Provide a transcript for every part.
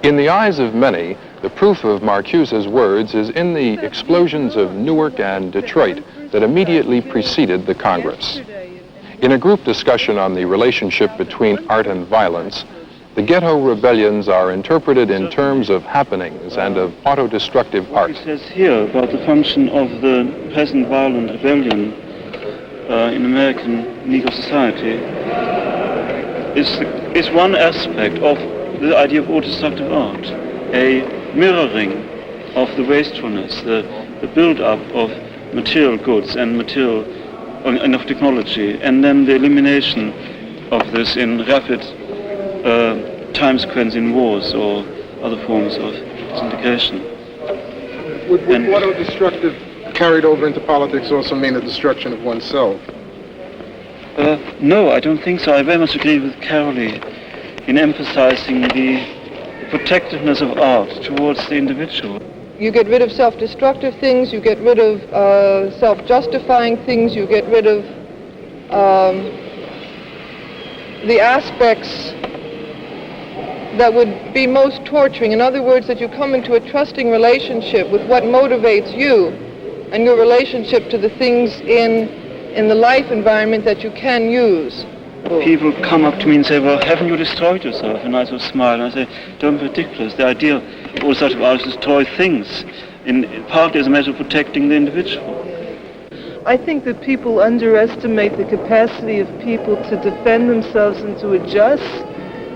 In the eyes of many, the proof of Marcuse's words is in the explosions of Newark and Detroit that immediately preceded the Congress. In a group discussion on the relationship between art and violence, the ghetto rebellions are interpreted in terms of happenings and of autodestructive art. What it says here about the function of the present violent rebellion in American Negro society is one aspect of the idea of autodestructive art, a mirroring of the wastefulness, the build-up of material goods and and of technology, and then the elimination of this in rapid time sequence in wars or other forms of disintegration. Would autodestructive carried over into politics also mean the destruction of oneself? No, I don't think so. I very much agree with Carolee in emphasizing the protectiveness of art towards the individual. You get rid of self-destructive things, you get rid of self-justifying things, you get rid of the aspects that would be most torturing. In other words, that you come into a trusting relationship with what motivates you and your relationship to the things in the life environment that you can use. People come up to me and say, well, haven't you destroyed yourself? And I sort of smile and I say, don't be ridiculous. The idea of all sorts of art is to destroy things, partly as a matter of protecting the individual. I think that people underestimate the capacity of people to defend themselves and to adjust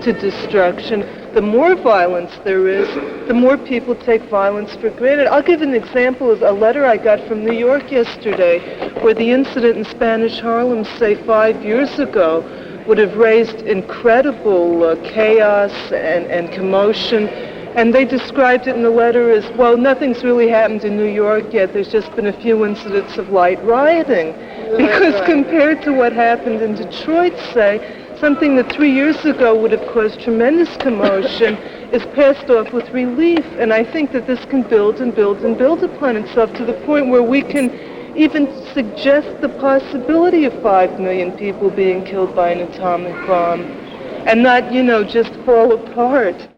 to destruction. The more violence there is, the more people take violence for granted. I'll give an example of a letter I got from New York yesterday, where the incident in Spanish Harlem, say 5 years ago, would have raised incredible chaos and commotion. And they described it in the letter as, well, nothing's really happened in New York yet. There's just been a few incidents of light rioting. Because compared to what happened in Detroit, say, something that 3 years ago would have caused tremendous commotion is passed off with relief. And I think that this can build and build and build upon itself to the point where we can even suggest the possibility of 5 million people being killed by an atomic bomb and not, just fall apart.